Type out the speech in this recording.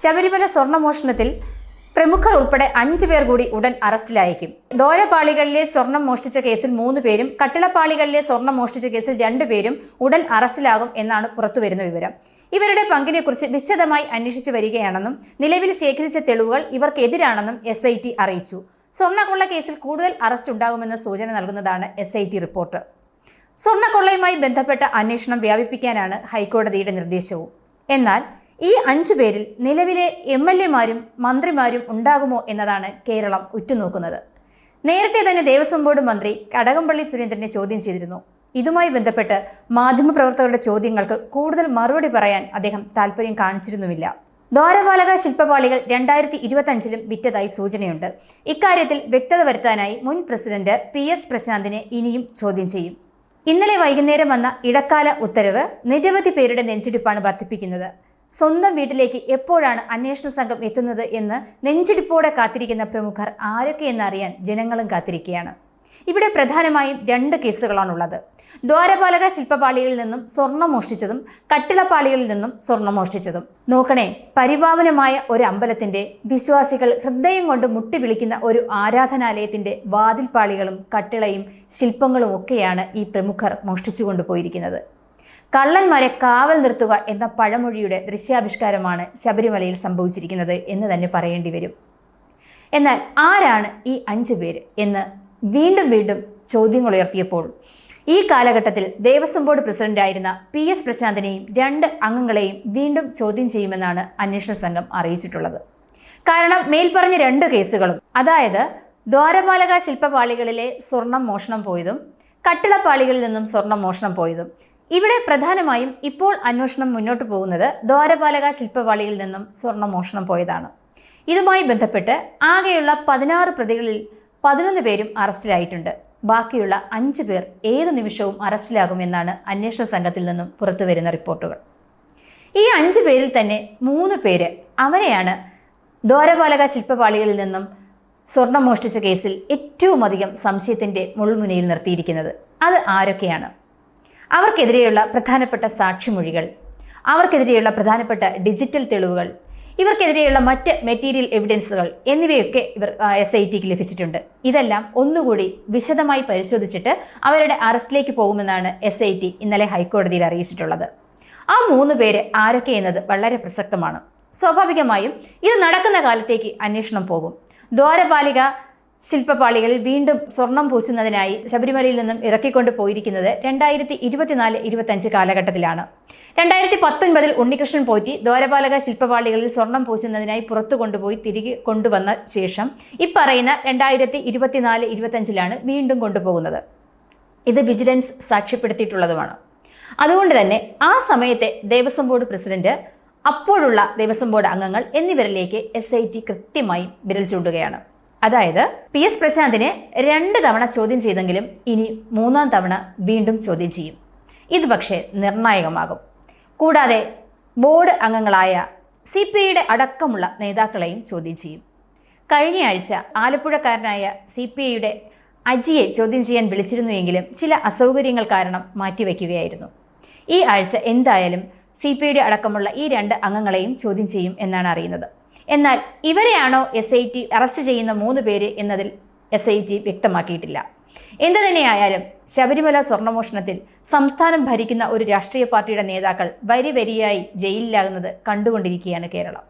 ശബരിമല സ്വർണ്ണമോഷണത്തിൽ പ്രമുഖർ ഉൾപ്പെടെ 5 പേർ കൂടി ഉടൻ അറസ്റ്റിലായേക്കും. ദ്വാരപാളികളിലെ സ്വർണം മോഷ്ടിച്ച കേസിൽ 3 പേരും കട്ടിളപ്പാളികളിലെ സ്വർണം മോഷ്ടിച്ച കേസിൽ 2 പേരും ഉടൻ അറസ്റ്റിലാകും എന്നാണ് പുറത്തുവരുന്ന വിവരം. ഇവരുടെ പങ്കിനെക്കുറിച്ച് വിശദമായി അന്വേഷിച്ചു വരികയാണെന്നും നിലവിൽ ശേഖരിച്ച തെളിവുകൾ ഇവർക്കെതിരാണെന്നും SIT അറിയിച്ചു. സ്വർണ്ണക്കൊള്ള കേസിൽ കൂടുതൽ അറസ്റ്റ് ഉണ്ടാകുമെന്ന സൂചന നൽകുന്നതാണ് SIT റിപ്പോർട്ട്. സ്വർണ്ണക്കൊള്ളയുമായി ബന്ധപ്പെട്ട അന്വേഷണം വ്യാപിപ്പിക്കാനാണ് ഹൈക്കോടതിയുടെ നിർദ്ദേശവും. എന്നാൽ ഈ 5 പേരിൽ നിലവിലെ MLA മാരും മന്ത്രിമാരും ഉണ്ടാകുമോ എന്നതാണ് കേരളം ഉറ്റുനോക്കുന്നത്. നേരത്തെ തന്നെ ദേവസ്വം ബോർഡ് മന്ത്രി കടകംപള്ളി സുരേന്ദ്രനെ ചോദ്യം ചെയ്തിരുന്നു. ഇതുമായി ബന്ധപ്പെട്ട് മാധ്യമപ്രവർത്തകരുടെ ചോദ്യങ്ങൾക്ക് കൂടുതൽ മറുപടി പറയാൻ അദ്ദേഹം താല്പര്യം കാണിച്ചിരുന്നുമില്ല. ദ്വാരപാലക ശില്പപാളികൾ 2025-ലും വിറ്റതായി സൂചനയുണ്ട്. ഇക്കാര്യത്തിൽ വ്യക്തത വരുത്താനായി മുൻ പ്രസിഡന്റ് PS പ്രശാന്തിനെ ഇനിയും ചോദ്യം ചെയ്യും. ഇന്നലെ വൈകുന്നേരം വന്ന ഇടക്കാല ഉത്തരവ് നിരവധി പേരുടെ നെഞ്ചിടിപ്പാണ് വർദ്ധിപ്പിക്കുന്നത്. സ്വന്തം വീട്ടിലേക്ക് എപ്പോഴാണ് അന്വേഷണ സംഘം എത്തുന്നത് എന്ന് നെഞ്ചിടിപ്പോടെ കാത്തിരിക്കുന്ന പ്രമുഖർ ആരൊക്കെയെന്നറിയാൻ ജനങ്ങളും കാത്തിരിക്കുകയാണ്. ഇവിടെ പ്രധാനമായും 2 കേസുകളാണുള്ളത്. ദ്വാരപാലക ശില്പപാളികളിൽ നിന്നും സ്വർണം മോഷ്ടിച്ചതും കട്ടിളപ്പാളികളിൽ നിന്നും സ്വർണം മോഷ്ടിച്ചതും. നോക്കണേ, പരിപാവനമായ ഒരു അമ്പലത്തിന്റെ വിശ്വാസികൾ ഹൃദയം കൊണ്ട് മുട്ടി വിളിക്കുന്ന ഒരു ആരാധനാലയത്തിന്റെ വാതിൽപ്പാളികളും കട്ടിളയും ശില്പങ്ങളും ഒക്കെയാണ് ഈ പ്രമുഖർ മോഷ്ടിച്ചു കൊണ്ടുപോയിരിക്കുന്നത്. കള്ളന്മാരെ കാവൽ നിർത്തുക എന്ന പഴമൊഴിയുടെ ദൃശ്യാവിഷ്കാരമാണ് ശബരിമലയിൽ സംഭവിച്ചിരിക്കുന്നത് എന്ന് തന്നെ പറയേണ്ടി വരും. എന്നാൽ ആരാണ് ഈ 5 പേര് എന്ന് വീണ്ടും വീണ്ടും ചോദ്യങ്ങൾ ഉയർത്തിയപ്പോൾ ഈ കാലഘട്ടത്തിൽ ദേവസ്വം ബോർഡ് പ്രസിഡന്റായിരുന്ന PS പ്രശാന്തിനെയും 2 അംഗങ്ങളെയും വീണ്ടും ചോദ്യം ചെയ്യുമെന്നാണ് അന്വേഷണ സംഘം അറിയിച്ചിട്ടുള്ളത്. കാരണം മേൽപ്പറഞ്ഞ 2 കേസുകളും, അതായത് ദ്വാരപാലക ശില്പപാളികളിലെ സ്വർണം മോഷണം പോയതും കട്ടിളപ്പാളികളിൽ നിന്നും സ്വർണം മോഷണം പോയതും, ഇവിടെ പ്രധാനമായും ഇപ്പോൾ അന്വേഷണം മുന്നോട്ട് പോകുന്നത് ദ്വാരപാലക ശില്പപാളിയിൽ നിന്നും സ്വർണം മോഷണം പോയതാണ്. ഇതുമായി ബന്ധപ്പെട്ട് ആകെയുള്ള 16 പ്രതികളിൽ 11 പേരും അറസ്റ്റിലായിട്ടുണ്ട്. ബാക്കിയുള്ള 5 പേർ ഏത് നിമിഷവും അറസ്റ്റിലാകുമെന്നാണ് അന്വേഷണ സംഘത്തിൽ നിന്നും പുറത്തുവരുന്ന റിപ്പോർട്ടുകൾ. ഈ 5 പേരിൽ തന്നെ 3 പേര് അവരെയാണ് ദ്വാരപാലക ശില്പപാളികളിൽ നിന്നും സ്വർണം മോഷ്ടിച്ച കേസിൽ ഏറ്റവും അധികം സംശയത്തിൻ്റെ മുൾമുനയിൽ നിർത്തിയിരിക്കുന്നത്. അത് ആരൊക്കെയാണ്? അവർക്കെതിരെയുള്ള പ്രധാനപ്പെട്ട സാക്ഷിമൊഴികൾ, അവർക്കെതിരെയുള്ള പ്രധാനപ്പെട്ട ഡിജിറ്റൽ തെളിവുകൾ, ഇവർക്കെതിരെയുള്ള മറ്റ് മെറ്റീരിയൽ എവിഡൻസുകൾ എന്നിവയൊക്കെ SITക്ക് ലഭിച്ചിട്ടുണ്ട്. ഇതെല്ലാം ഒന്നുകൂടി വിശദമായി പരിശോധിച്ചിട്ട് അവരുടെ അറസ്റ്റിലേക്ക് പോകുമെന്നാണ് SIT ഇന്നലെ ഹൈക്കോടതിയിൽ അറിയിച്ചിട്ടുള്ളത്. ആ 3 പേര് ആരൊക്കെ എന്നത് വളരെ പ്രസക്തമാണ്. സ്വാഭാവികമായും ഇത് നടക്കുന്ന കാലത്തേക്ക് അന്വേഷണം പോകും. ദ്വാരപാലിക ശില്പപാളികളിൽ വീണ്ടും സ്വർണം പൂശുന്നതിനായി ശബരിമലയിൽ നിന്നും ഇറക്കിക്കൊണ്ട് പോയിരിക്കുന്നത് 2024-25 കാലഘട്ടത്തിലാണ്. 2019 ഉണ്ണികൃഷ്ണൻ പോറ്റി ദ്വാരപാലക ശില്പപാളികളിൽ സ്വർണം പൂശുന്നതിനായി പുറത്തു കൊണ്ടുപോയി തിരികെ കൊണ്ടുവന്ന ശേഷം ഇപ്പറയുന്ന 2024-25 വീണ്ടും കൊണ്ടുപോകുന്നത്. ഇത് വിജിലൻസ് സാക്ഷ്യപ്പെടുത്തിയിട്ടുള്ളതുമാണ്. അതുകൊണ്ട് തന്നെ ആ സമയത്തെ ദേവസ്വം ബോർഡ് പ്രസിഡന്റ്, അപ്പോഴുള്ള ദേവസ്വം ബോർഡ് അംഗങ്ങൾ എന്നിവരിലേക്ക് SIT കൃത്യമായി വിരൽ ചൂണ്ടുകയാണ്. അതായത് PS പ്രശാന്തിനെ 2 തവണ ചോദ്യം ചെയ്തെങ്കിലും ഇനി 3-ാം തവണ വീണ്ടും ചോദ്യം ചെയ്യും. ഇത് പക്ഷേ നിർണായകമാകും. കൂടാതെ ബോർഡ് അംഗങ്ങളായ CPIയുടെ അടക്കമുള്ള നേതാക്കളെയും ചോദ്യം ചെയ്യും. കഴിഞ്ഞയാഴ്ച ആലപ്പുഴക്കാരനായ CPIയുടെ അജിയെ ചോദ്യം ചെയ്യാൻ വിളിച്ചിരുന്നുവെങ്കിലും ചില അസൗകര്യങ്ങൾ കാരണം മാറ്റിവെക്കുകയായിരുന്നു. ഈ ആഴ്ച എന്തായാലും CPIയുടെ അടക്കമുള്ള ഈ 2 അംഗങ്ങളെയും ചോദ്യം ചെയ്യും എന്നാണ് അറിയുന്നത്. എന്നാൽ ഇവരെയാണോ SIT അറസ്റ്റ് ചെയ്യുന്ന 3 പേര് എന്നതിൽ SIT വ്യക്തമാക്കിയിട്ടില്ല. എന്തു തന്നെയായാലും ശബരിമല സ്വർണ്ണമോഷണത്തിൽ സംസ്ഥാനം ഭരിക്കുന്ന ഒരു രാഷ്ട്രീയ പാർട്ടിയുടെ നേതാക്കൾ വരിവരിയായി ജയിലിലാകുന്നത് കണ്ടുകൊണ്ടിരിക്കുകയാണ് കേരളം.